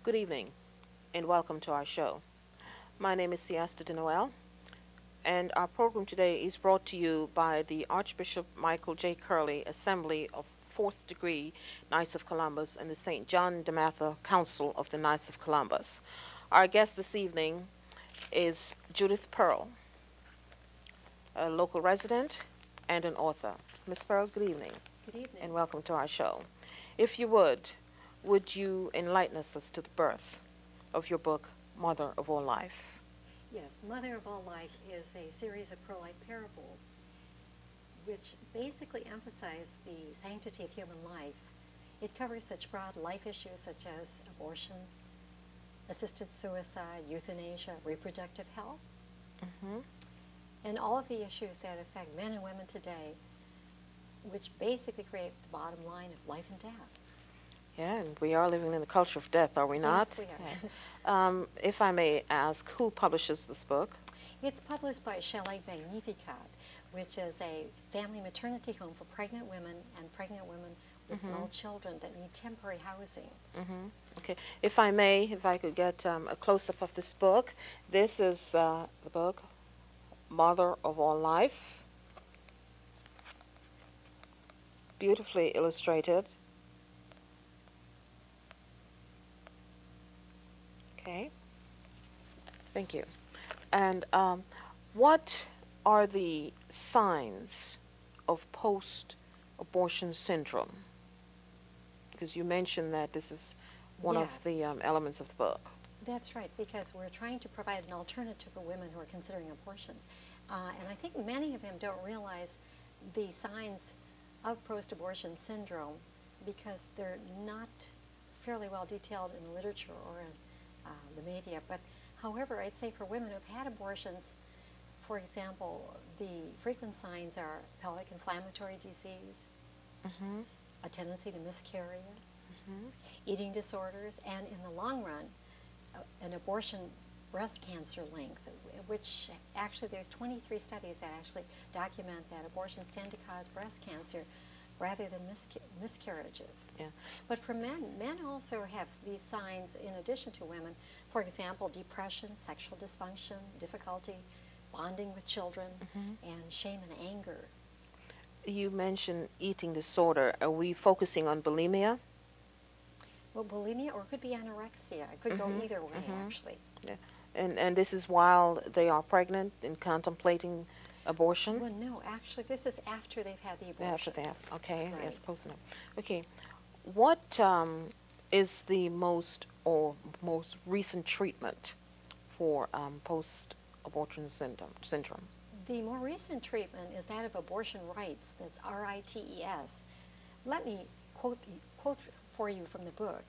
Good evening, and welcome to our show. My name is Siesta de Noel, and our program today is brought to you by the Archbishop Michael J. Curley Assembly of Fourth Degree Knights of Columbus and the St. John de Matha Council of the Knights of Columbus. Our guest this evening is Judith Pearl, a local resident and an author. Ms. Pearl, good evening. Good evening. And welcome to our show. If you would you enlighten us as to the birth of your book, Mother of All Life? Yes, Mother of All Life is a series of pro-life parables which basically emphasize the sanctity of human life. It covers such broad life issues such as abortion, assisted suicide, euthanasia, reproductive health, and all of the issues that affect men and women today, which basically create the bottom line of life and death. Yeah, and we are living in the culture of death, are we not? Yes, we are. Yes. If I may ask, who publishes this book? It's published by Chalet Magnificat, which is a family maternity home for pregnant women and pregnant women with small children that need temporary housing. Okay. If I may, if I could get a close-up of this book. This is the book, Mother of All Life. Beautifully illustrated. Okay. Thank you. And what are the signs of post-abortion syndrome? Because you mentioned that this is one of the elements of the book. That's right, because we're trying to provide an alternative for women who are considering abortions. And I think many of them don't realize the signs of post-abortion syndrome because they're not fairly well detailed in the literature or in the media. But however, I'd say for women who've had abortions, for example, the frequent signs are pelvic inflammatory disease, a tendency to miscarry, eating disorders, and in the long run, an abortion breast cancer link, which actually there's 23 studies that actually document that abortions tend to cause breast cancer rather than miscarriages. Yeah. But for men, men also have these signs in addition to women. For example, depression, sexual dysfunction, difficulty bonding with children, and shame and anger. You mentioned eating disorder. Are we focusing on bulimia? Well, bulimia, or it could be anorexia. It could go either way, actually. Yeah. And this is while they are pregnant and contemplating abortion? Well, no, actually, this is after they've had the abortion. After that, okay, Right. yes, close enough. Okay, what is the most recent treatment for post-abortion syndrome? The more recent treatment is that of abortion rights. That's R-I-T-E-S. Let me quote for you from the book.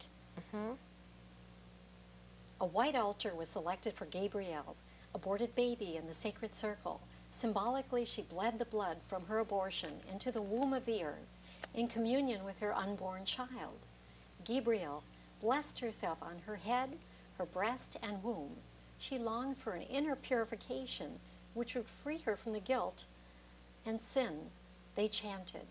A white altar was selected for Gabrielle's aborted baby in the sacred circle. Symbolically, she bled the blood from her abortion into the womb of the earth in communion with her unborn child. Gabrielle blessed herself on her head, her breast, and womb. She longed for an inner purification which would free her from the guilt and sin. They chanted,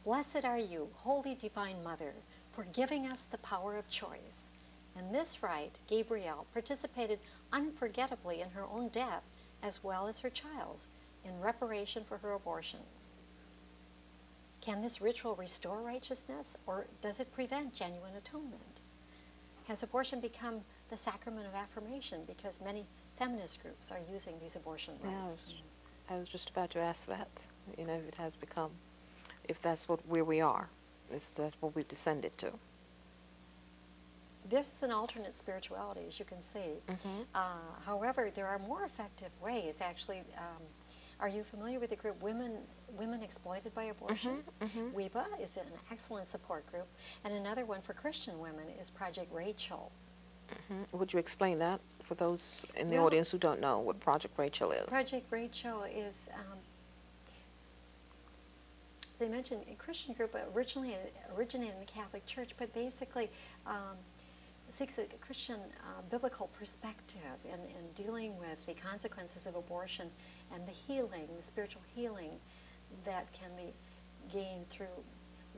"Blessed are you, Holy Divine Mother, for giving us the power of choice." In this rite, Gabrielle participated unforgettably in her own death as well as her child's, in reparation for her abortion. Can this ritual restore righteousness, or does it prevent genuine atonement? Has abortion become the sacrament of affirmation because many feminist groups are using these abortion rights? Yeah, I was just about to ask that, if it has become, if that's where we are, is that what we've descended to. This is an alternate spirituality, as you can see. However, there are more effective ways, actually. Are you familiar with the group Women Exploited by Abortion? WEBA is an excellent support group, and another one for Christian women is Project Rachel. Would you explain that for those in the audience who don't know what Project Rachel is? Project Rachel is, as I mentioned, a Christian group originated in the Catholic Church, but basically seeks a Christian biblical perspective in dealing with the consequences of abortion and the healing, the spiritual healing that can be gained through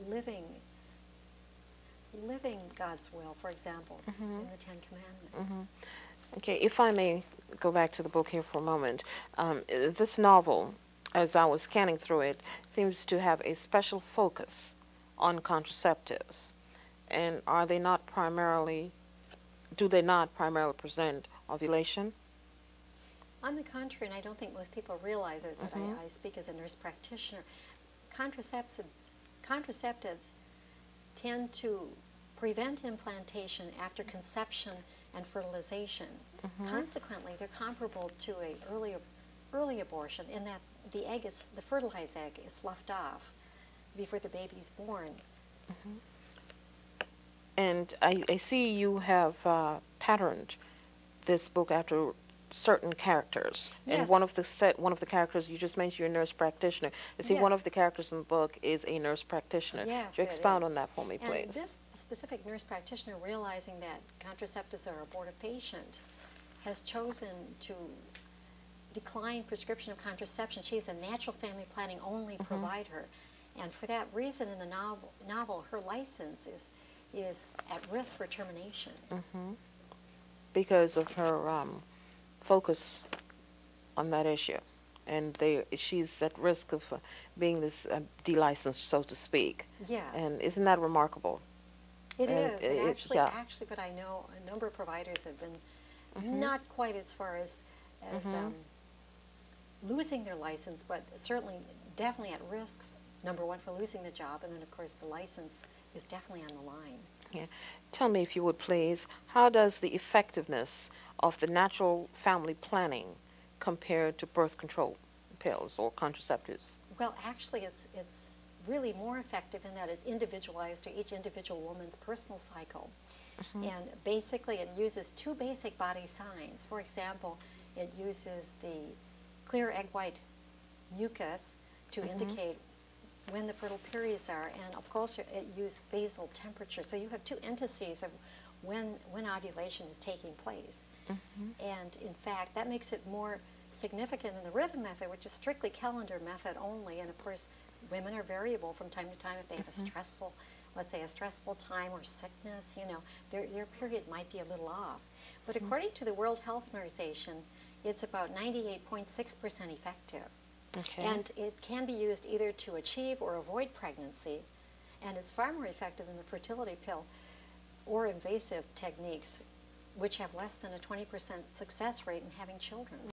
living living God's will, for example, in the Ten Commandments. Okay, if I may go back to the book here for a moment, this novel, as I was scanning through it, seems to have a special focus on contraceptives. And are they not primarily, do they not primarily present ovulation? On the contrary, and I don't think most people realize it, but I speak as a nurse practitioner, contraceptives tend to prevent implantation after conception and fertilization. Consequently, they're comparable to a early abortion in that the fertilized egg is sloughed off before the baby is born. And I see you have patterned this book after certain characters. Yes. And one of the characters you just mentioned, you're a nurse practitioner. I see Yes. one of the characters in the book is a nurse practitioner. Yes, Could you it expound is. on that for me, please? And this specific nurse practitioner, realizing that contraceptives are abortive patient, has chosen to decline prescription of contraception. She's a natural family planning only provider. And for that reason, in the novel her license is at risk for termination. Because of her focus on that issue. And she's at risk of being this delicensed, so to speak. Yes. And isn't that remarkable? It is. And yeah. actually, but I know a number of providers have been not quite as far as losing their license, but certainly definitely at risk, number one, for losing the job, and then, of course, the license is definitely on the line. Yeah. Tell me, if you would please, how does the effectiveness of the natural family planning compare to birth control pills or contraceptives? Well, actually, it's really more effective in that it's individualized to each individual woman's personal cycle. And basically, it uses two basic body signs. For example, it uses the clear egg white mucus to indicate when the fertile periods are, and of course it uses basal temperature. So you have two indices of when ovulation is taking place. And in fact, that makes it more significant than the rhythm method, which is strictly calendar method only. And of course, women are variable from time to time. If they have a stressful, let's say a stressful time or sickness, you know, their period might be a little off. But according to the World Health Organization, it's about 98.6% effective. Okay. And it can be used either to achieve or avoid pregnancy, and it's far more effective than the fertility pill or invasive techniques, which have less than a 20% success rate in having children.